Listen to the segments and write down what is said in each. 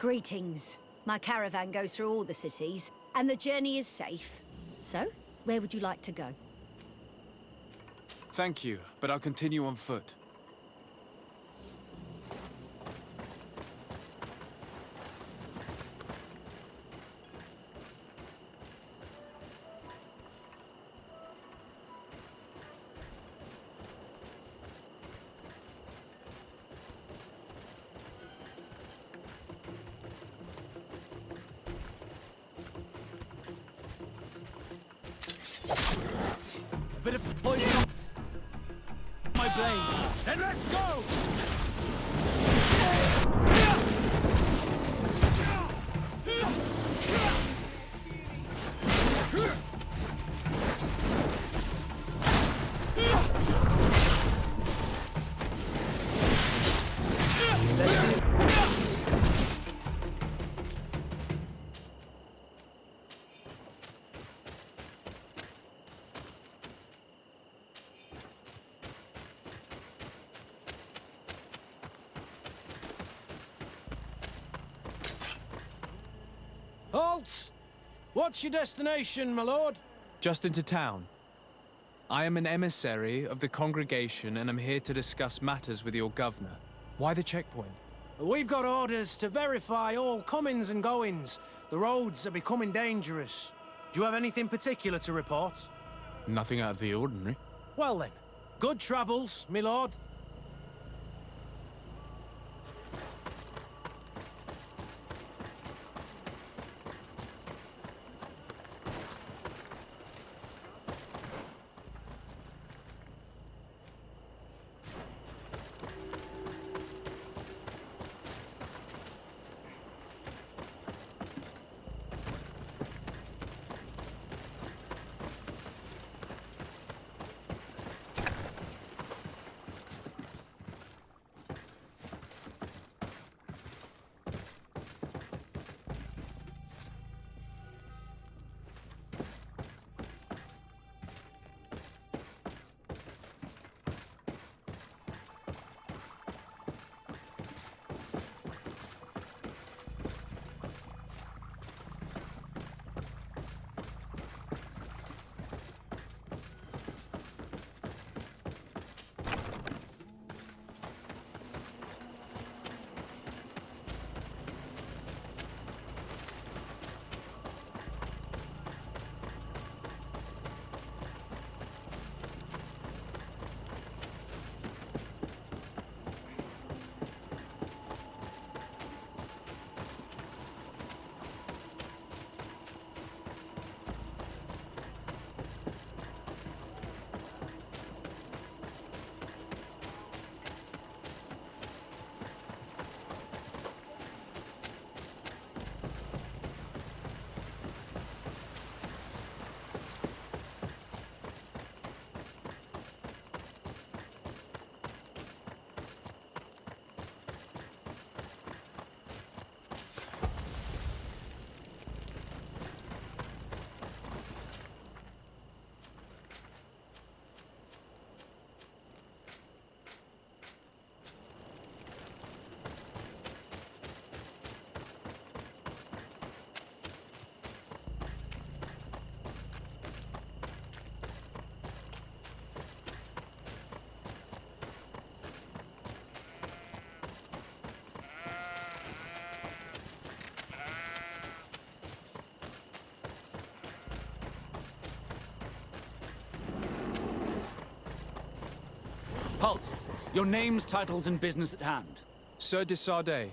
Greetings. My caravan goes through all the cities, and the journey is safe. So, where would you like to go? Thank you, but I'll continue on foot. Bit of poison on my blade. Then let's go! Halt! What's your destination, my lord? Just into town. I am an emissary of the congregation and am here to discuss matters with your governor. Why the checkpoint? We've got orders to verify all comings and goings. The roads are becoming dangerous. Do you have anything particular to report? Nothing out of the ordinary. Well then, good travels, my lord. Halt! Your names, titles, and business at hand. Sir de Sardet,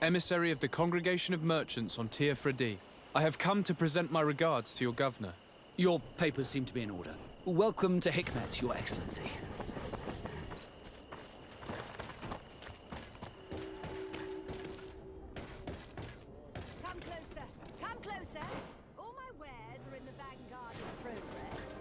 emissary of the Congregation of Merchants on Tier Fredi. I have come to present my regards to your governor. Your papers seem to be in order. Welcome to Hikmet, Your Excellency. Come closer. Come closer. All my wares are in the vanguard of progress.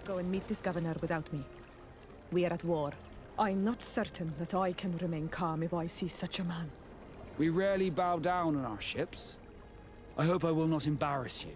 Go and meet this governor without me. We are at war. I'm not certain that I can remain calm if I see such a man. We rarely bow down on our ships. I hope I will not embarrass you.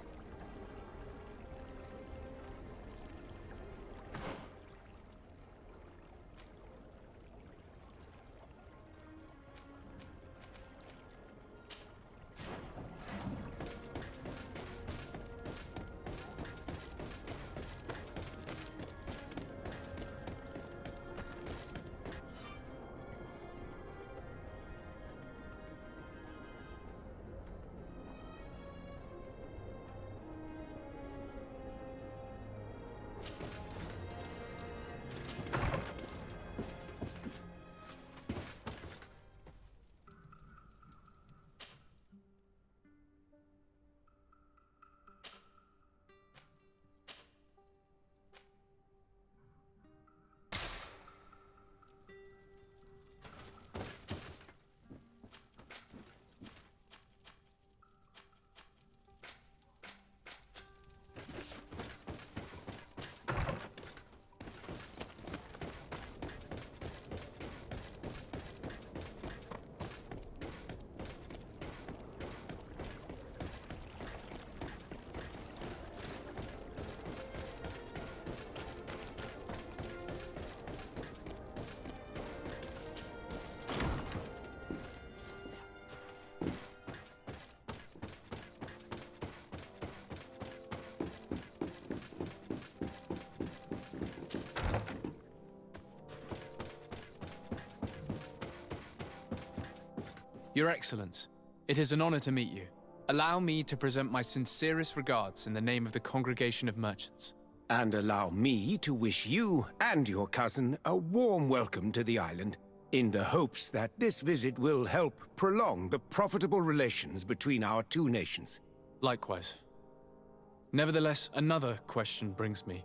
Your Excellence, it is an honor to meet you. Allow me to present my sincerest regards in the name of the Congregation of Merchants. And allow me to wish you and your cousin a warm welcome to the island, in the hopes that this visit will help prolong the profitable relations between our two nations. Likewise. Nevertheless, another question brings me.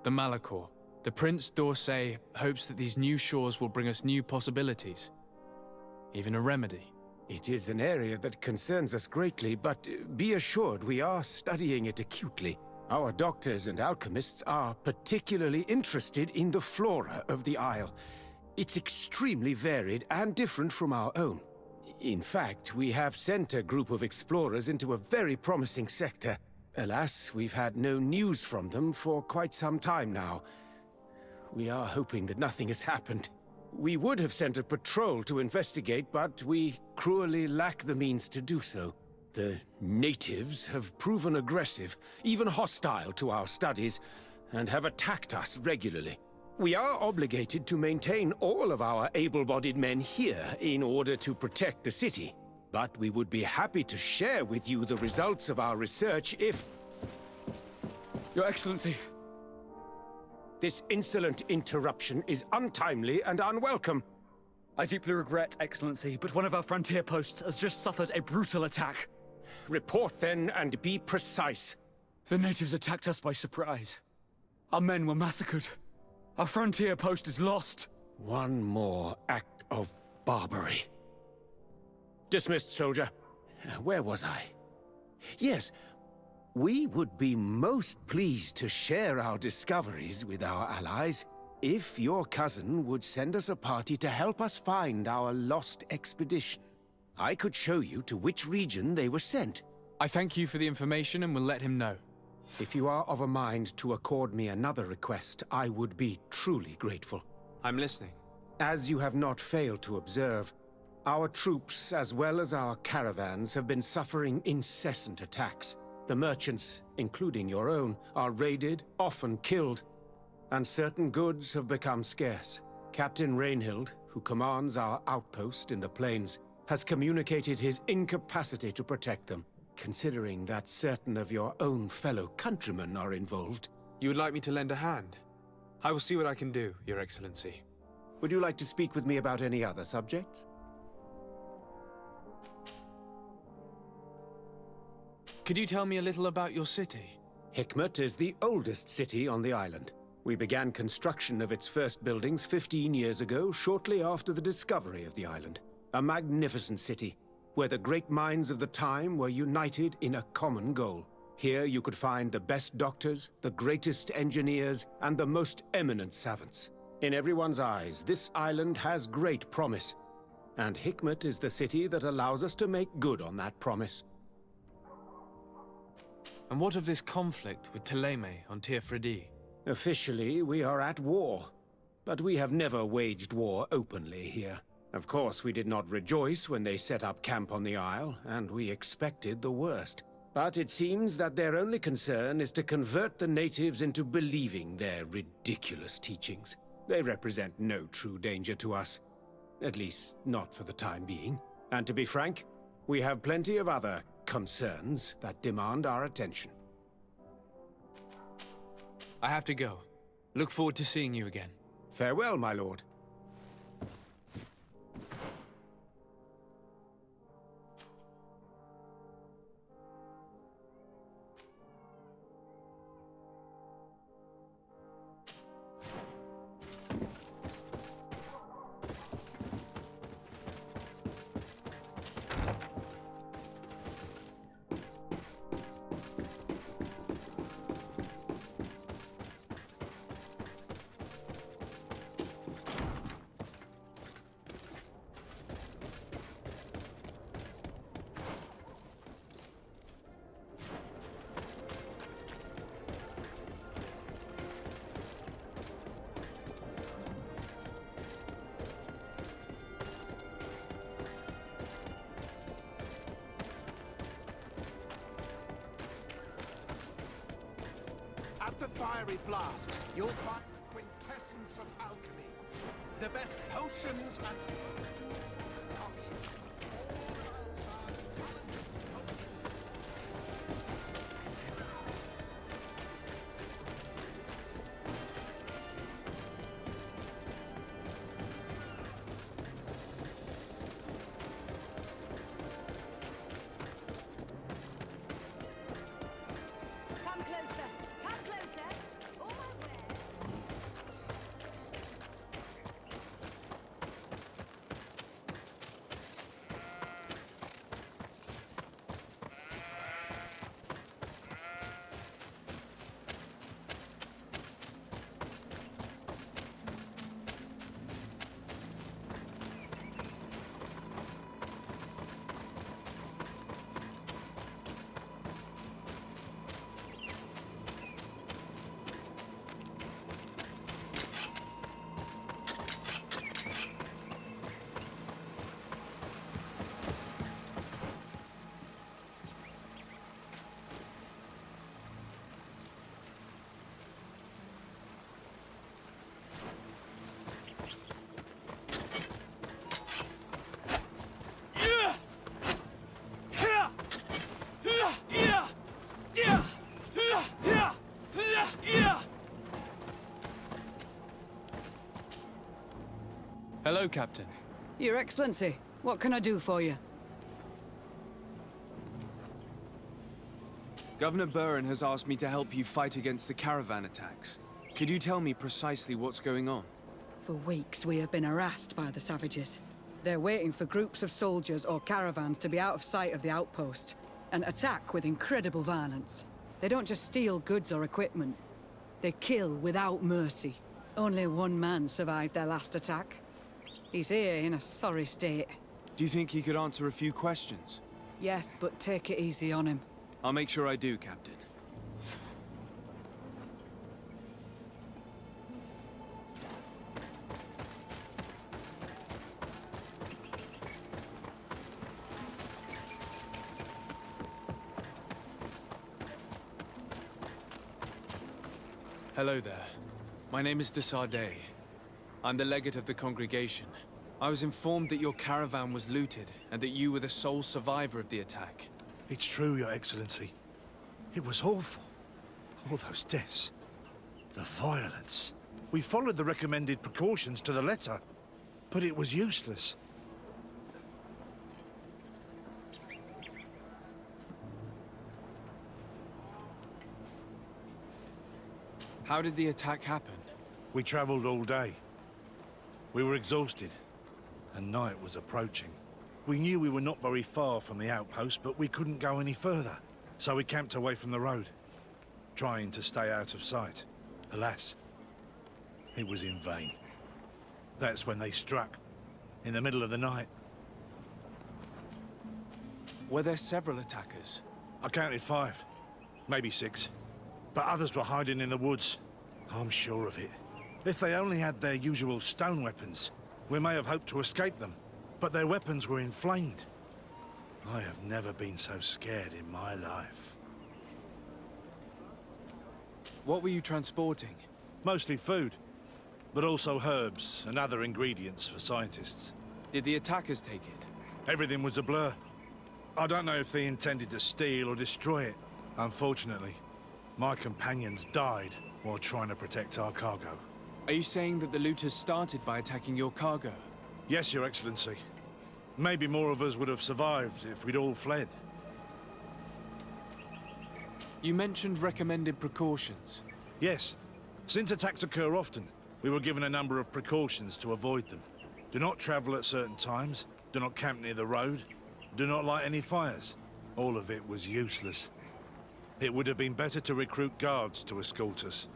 The Malachor. The Prince d'Orsay hopes that these new shores will bring us new possibilities. Even a remedy. It is an area that concerns us greatly, but be assured we are studying it acutely. Our doctors and alchemists are particularly interested in the flora of the Isle. It's extremely varied and different from our own. In fact, we have sent a group of explorers into a very promising sector. Alas, we've had no news from them for quite some time now. We are hoping that nothing has happened. We would have sent a patrol to investigate, but we cruelly lack the means to do so. The natives have proven aggressive, even hostile to our studies, and have attacked us regularly. We are obligated to maintain all of our able-bodied men here in order to protect the city. But we would be happy to share with you the results of our research if... Your Excellency. This insolent interruption is untimely and unwelcome. I deeply regret, Excellency, but one of our frontier posts has just suffered a brutal attack. Report then, and be precise. The natives attacked us by surprise. Our men were massacred. Our frontier post is lost. One more act of barbarity. Dismissed, soldier. Where was I? Yes. We would be most pleased to share our discoveries with our allies if your cousin would send us a party to help us find our lost expedition. I could show you to which region they were sent. I thank you for the information and will let him know. If you are of a mind to accord me another request, I would be truly grateful. I'm listening. As you have not failed to observe, our troops, as well as our caravans, have been suffering incessant attacks. The merchants, including your own, are raided, often killed, and certain goods have become scarce. Captain Rainhild, who commands our outpost in the plains, has communicated his incapacity to protect them. Considering that certain of your own fellow countrymen are involved. You would like me to lend a hand? I will see what I can do, Your Excellency. Would you like to speak with me about any other subjects? Could you tell me a little about your city? Hikmet is the oldest city on the island. We began construction of its first buildings 15 years ago, shortly after the discovery of the island. A magnificent city, where the great minds of the time were united in a common goal. Here you could find the best doctors, the greatest engineers, and the most eminent savants. In everyone's eyes, this island has great promise, and Hikmet is the city that allows us to make good on that promise. And what of this conflict with Thélème on Tir-Fredi? Officially, we are at war, but we have never waged war openly here. Of course, we did not rejoice when they set up camp on the Isle, and we expected the worst. But it seems that their only concern is to convert the natives into believing their ridiculous teachings. They represent no true danger to us. At least, not for the time being. And to be frank, we have plenty of other concerns that demand our attention. I have to go. Look forward to seeing you again. Farewell, my lord. At the fiery flasks, you'll find the quintessence of alchemy. The best potions and concoctions. All Alzar's talented potions. Come closer. Come closer. All my wares. Hello, Captain. Your Excellency, what can I do for you? Governor Buren has asked me to help you fight against the caravan attacks. Could you tell me precisely what's going on? For weeks, we have been harassed by the savages. They're waiting for groups of soldiers or caravans to be out of sight of the outpost and attack with incredible violence. They don't just steal goods or equipment. They kill without mercy. Only one man survived their last attack. He's here in a sorry state. Do you think he could answer a few questions? Yes, but take it easy on him. I'll make sure I do, Captain. Hello there. My name is de Sardet. I'm the legate of the congregation. I was informed that your caravan was looted, and that you were the sole survivor of the attack. It's true, Your Excellency. It was awful. All those deaths. The violence. We followed the recommended precautions to the letter, but it was useless. How did the attack happen? We traveled all day. We were exhausted, and night was approaching. We knew we were not very far from the outpost, but we couldn't go any further. So we camped away from the road, trying to stay out of sight. Alas, it was in vain. That's when they struck. In the middle of the night. Were there several attackers? I counted 5. Maybe 6. But others were hiding in the woods. I'm sure of it. If they only had their usual stone weapons, we may have hoped to escape them. But their weapons were inflamed. I have never been so scared in my life. What were you transporting? Mostly food, but also herbs and other ingredients for scientists. Did the attackers take it? Everything was a blur. I don't know if they intended to steal or destroy it. Unfortunately, my companions died while trying to protect our cargo. Are you saying that the looters started by attacking your cargo? Yes, Your Excellency. Maybe more of us would have survived if we'd all fled. You mentioned recommended precautions. Yes. Since attacks occur often, we were given a number of precautions to avoid them. Do not travel at certain times, do not camp near the road, do not light any fires. All of it was useless. It would have been better to recruit guards to escort us.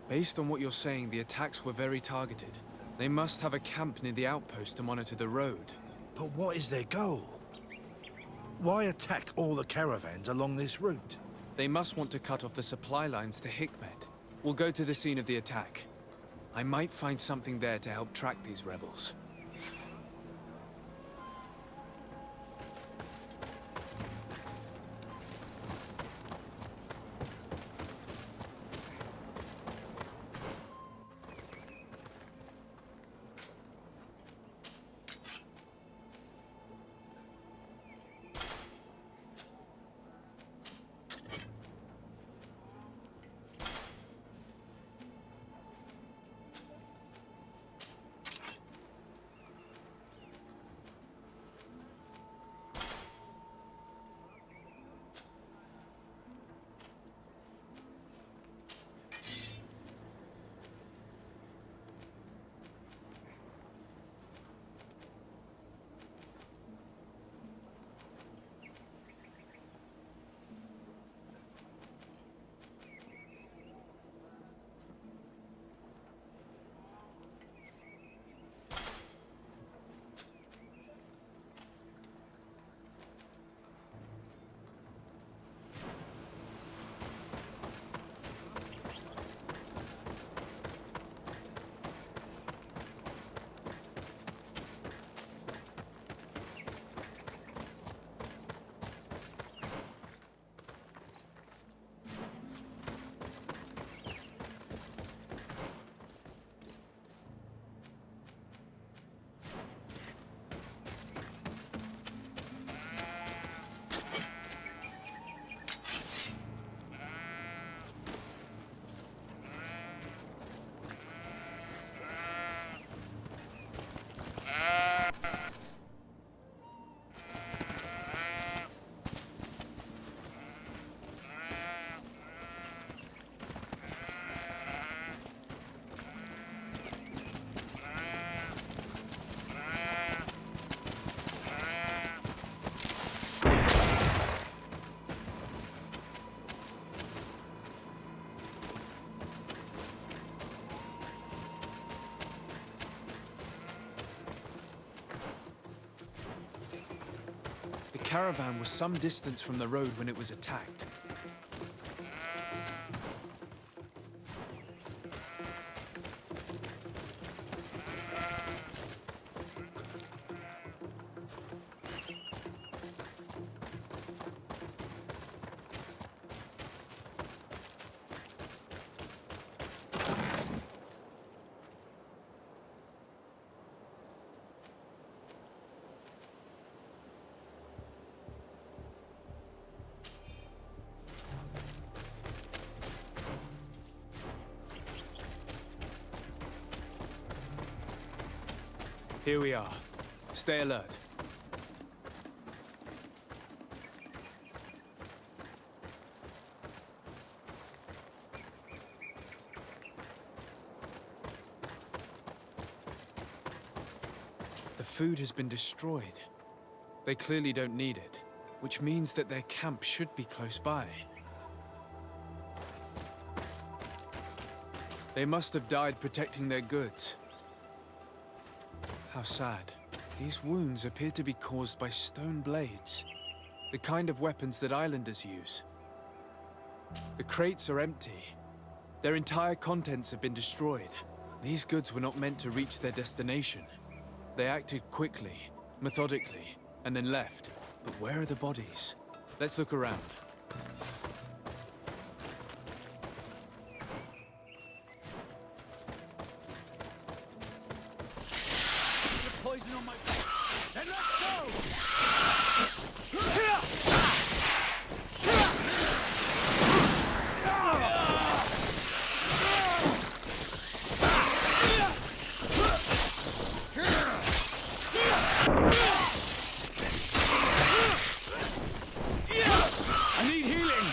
Based on what you're saying, the attacks were very targeted. They must have a camp near the outpost to monitor the road. But what is their goal? Why attack all the caravans along this route? They must want to cut off the supply lines to Hikmet. We'll go to the scene of the attack. I might find something there to help track these rebels. The caravan was some distance from the road when it was attacked. Here we are. Stay alert. The food has been destroyed. They clearly don't need it, which means that their camp should be close by. They must have died protecting their goods. How sad. These wounds appear to be caused by stone blades. The kind of weapons that islanders use. The crates are empty. Their entire contents have been destroyed. These goods were not meant to reach their destination. They acted quickly, methodically, and then left. But where are the bodies? Let's look around. Poison on my face. Then let's go! I need healing!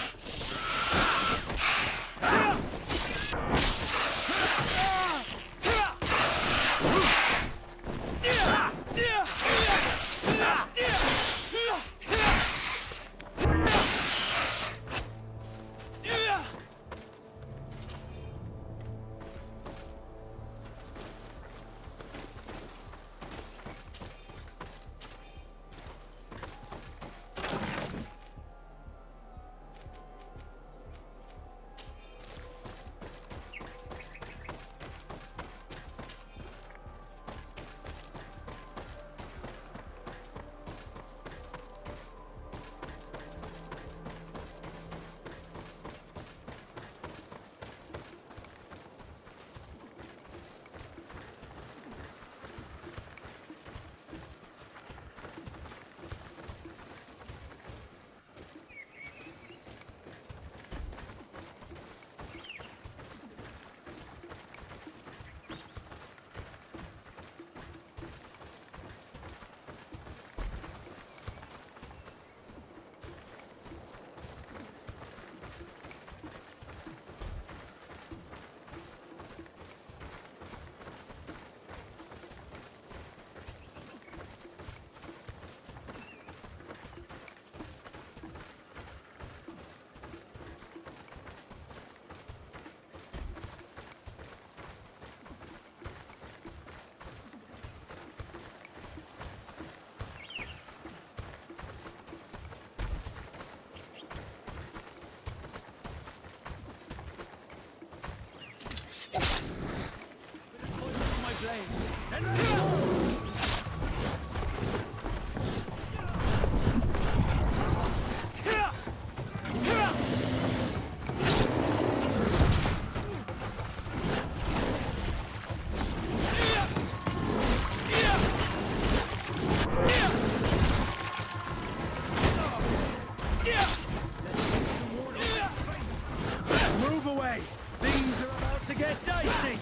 Move away! Things are about to get dicey!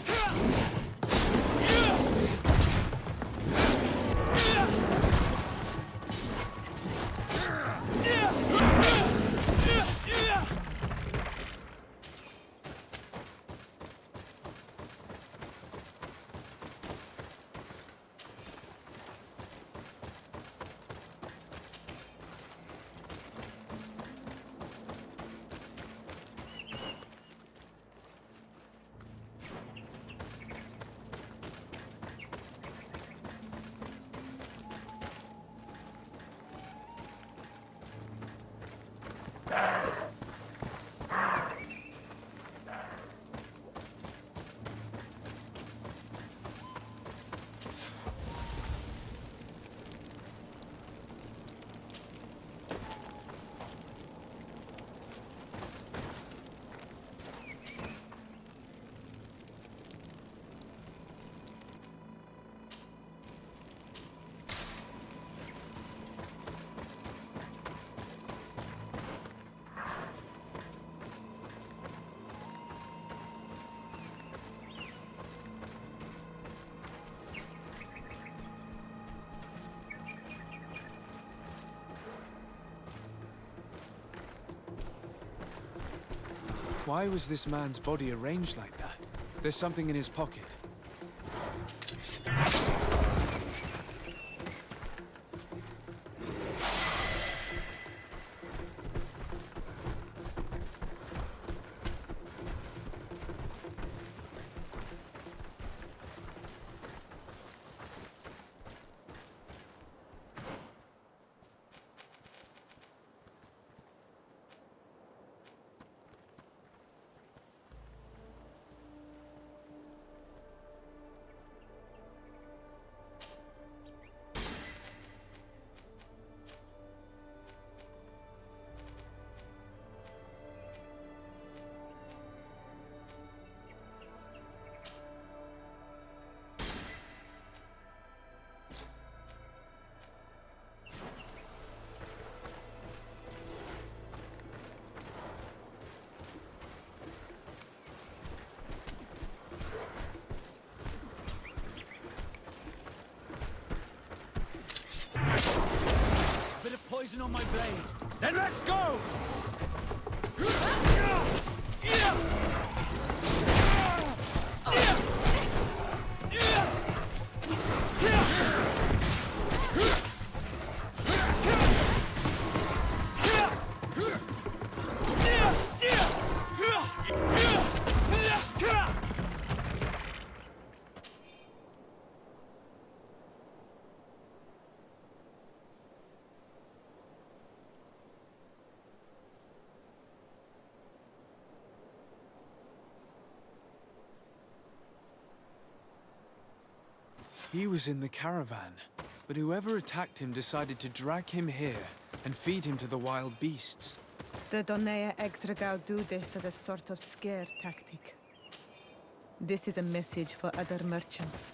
Why was this man's body arranged like that? There's something in his pocket. poison on my blade. Then let's go! He was in the caravan, but whoever attacked him decided to drag him here and feed him to the wild beasts. The Donea Egdragal do this as a sort of scare tactic. This is a message for other merchants.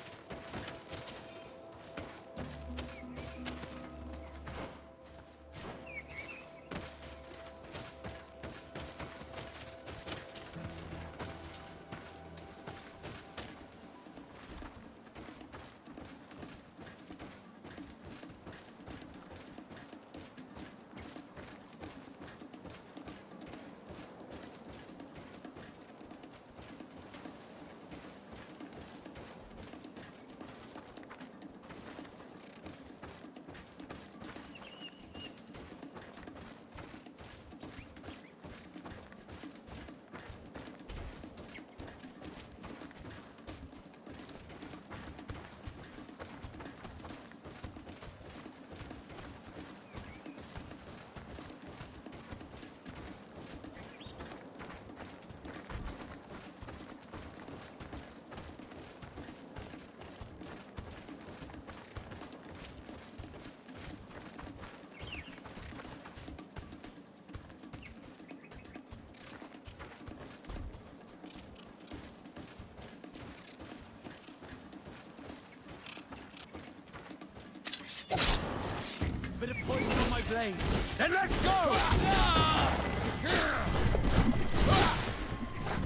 Bit of poison on my blade. Then let's go!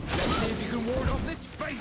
Let's see if you can ward off this fate!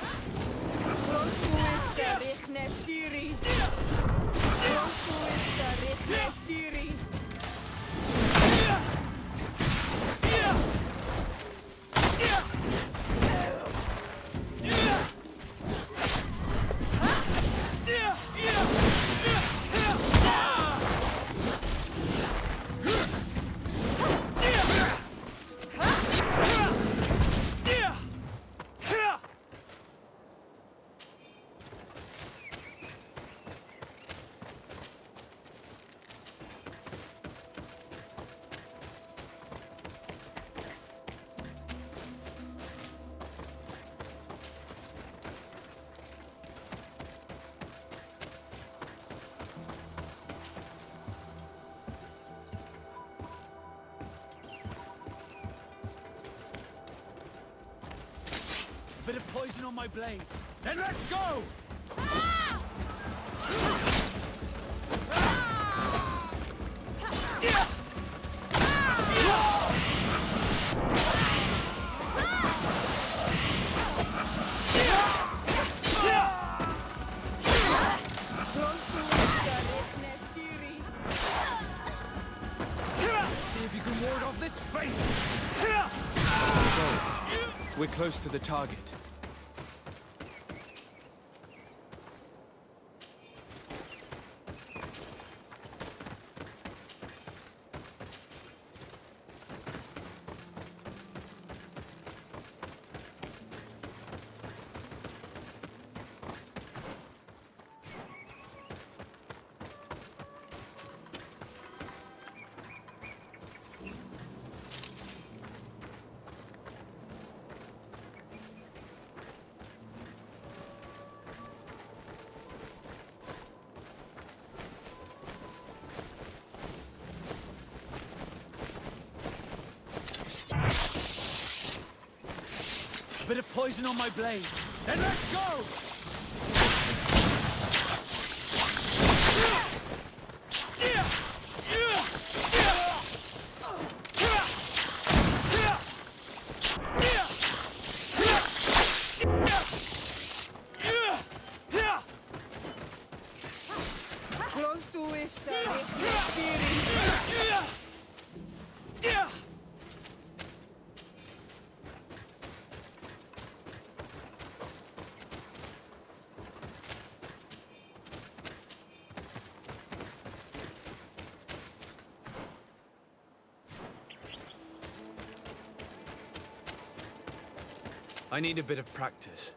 Bit of poison on my blade. Then let's go! See if you can ward off this fate! We're close to the target. Bit of poison on my blade. Then let's go! Close to us, I need a bit of practice.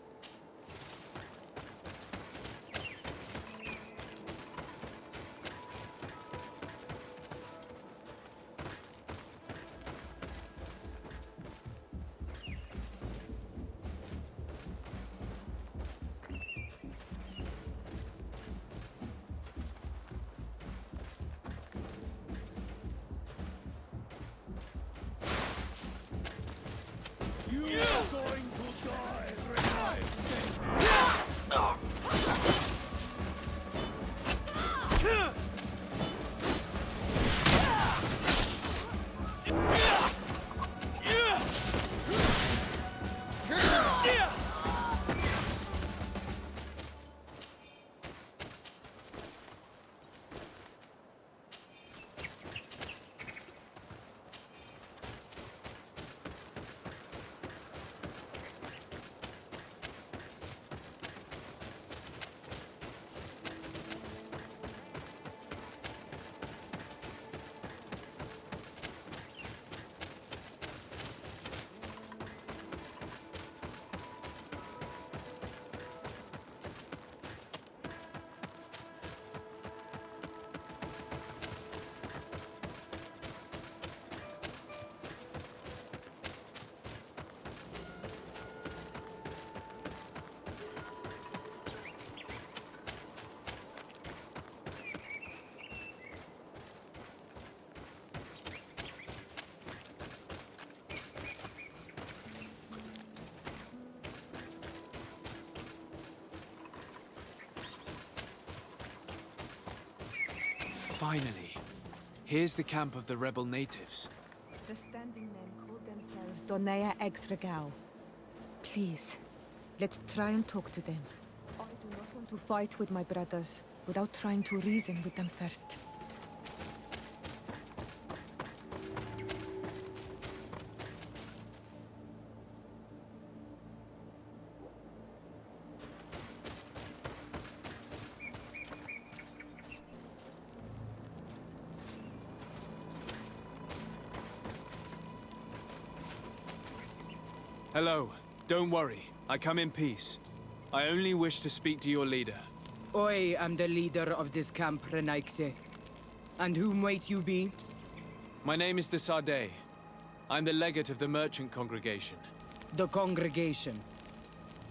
Finally. Here's the camp of the rebel natives. The standing men call themselves Donea Extragao. Please, let's try and talk to them. I do not want to fight with my brothers without trying to reason with them first. Hello. Don't worry. I come in peace. I only wish to speak to your leader. I am the leader of this camp, Renaikse. And whom might you be? My name is de Sardet. I'm the legate of the merchant congregation. The congregation.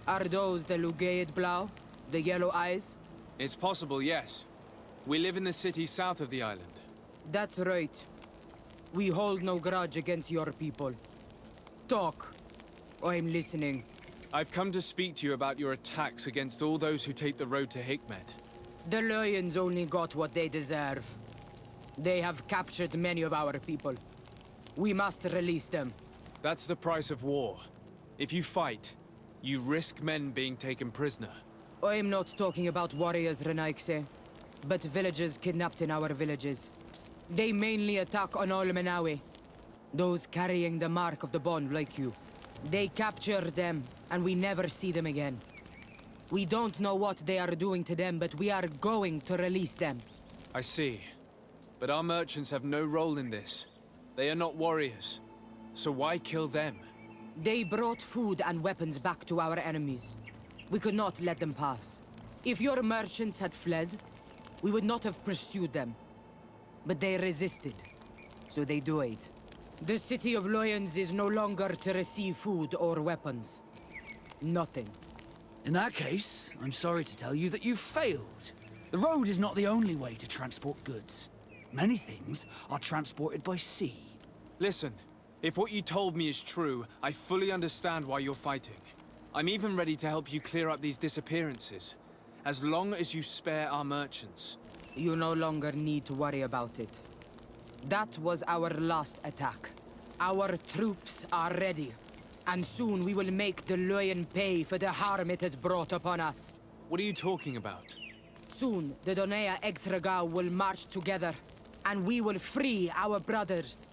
Are those the Lugaid Blau? The yellow eyes? It's possible, yes. We live in the city south of the island. That's right. We hold no grudge against your people. Talk. I'm listening. I've come to speak to you about your attacks against all those who take the road to Hikmet. The Lions only got what they deserve. They have captured many of our people. We must release them. That's the price of war. If you fight, you risk men being taken prisoner. I'm not talking about warriors, Renaikse, but villagers kidnapped in our villages. They mainly attack on Olmenawe, those carrying the mark of the bond like you. They capture them, and we never see them again. We don't know what they are doing to them, but we are going to release them. I see. But our merchants have no role in this. They are not warriors. So why kill them? They brought food and weapons back to our enemies. We could not let them pass. If your merchants had fled, we would not have pursued them. But they resisted, so they died. The city of Lions is no longer to receive food or weapons. Nothing. In that case, I'm sorry to tell you that you've failed. The road is not the only way to transport goods. Many things are transported by sea. Listen, if what you told me is true, I fully understand why you're fighting. I'm even ready to help you clear up these disappearances, as long as you spare our merchants. You no longer need to worry about it. That was our last attack. Our troops are ready. And soon we will make the Lion pay for the harm it has brought upon us. What are you talking about? Soon, the Donea Extragao will march together, and we will free our brothers.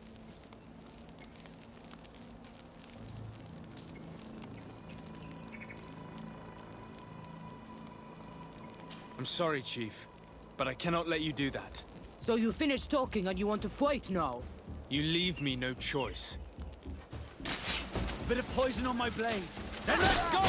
I'm sorry, Chief, but I cannot let you do that. So you finished talking and you want to fight now? You leave me no choice. A bit of poison on my blade. Then let's go!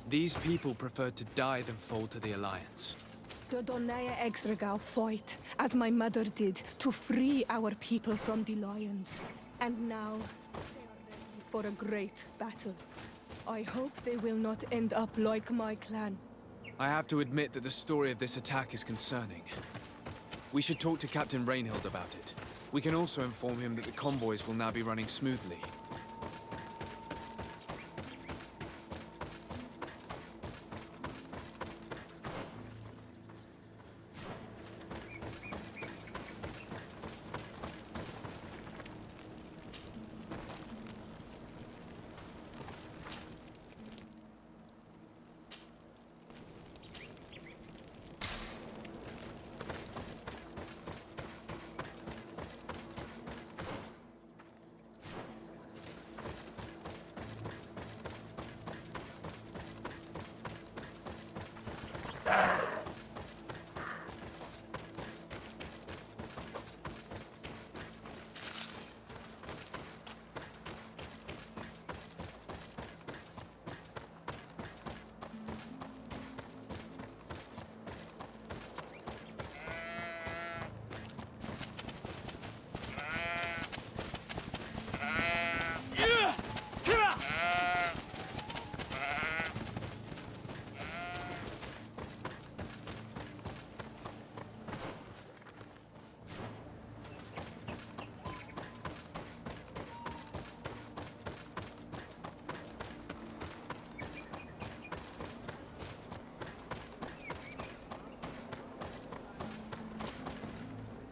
These people preferred to die than fall to the Alliance. The Donaya Exregal fight, as my mother did, to free our people from the lions. And now, they are ready for a great battle. I hope they will not end up like my clan. I have to admit that the story of this attack is concerning. We should talk to Captain Rainhild about it. We can also inform him that the convoys will now be running smoothly.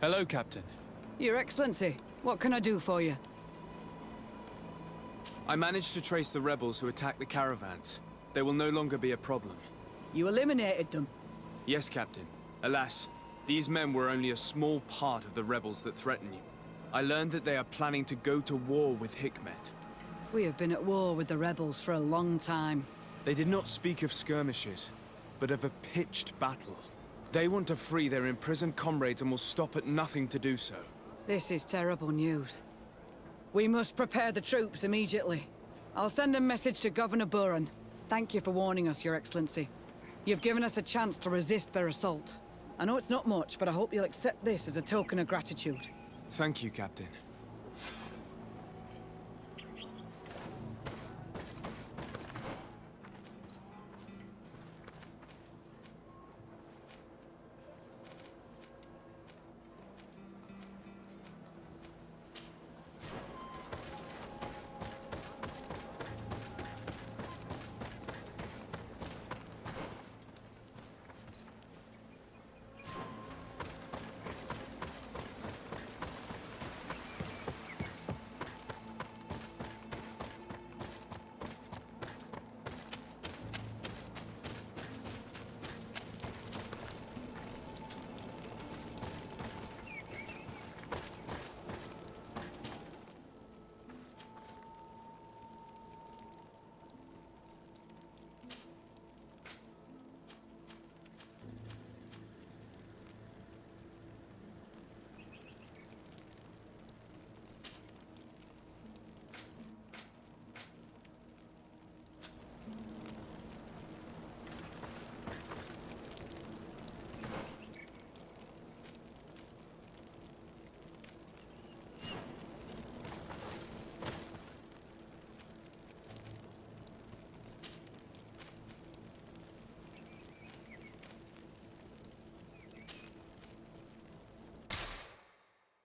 Hello, Captain. Your Excellency, what can I do for you? I managed to trace the rebels who attacked the caravans. They will no longer be a problem. You eliminated them? Yes, Captain. Alas, these men were only a small part of the rebels that threaten you. I learned that they are planning to go to war with Hikmet. We have been at war with the rebels for a long time. They did not speak of skirmishes, but of a pitched battle. They want to free their imprisoned comrades and will stop at nothing to do so. This is terrible news. We must prepare the troops immediately. I'll send a message to Governor Buran. Thank you for warning us, Your Excellency. You've given us a chance to resist their assault. I know it's not much, but I hope you'll accept this as a token of gratitude. Thank you, Captain.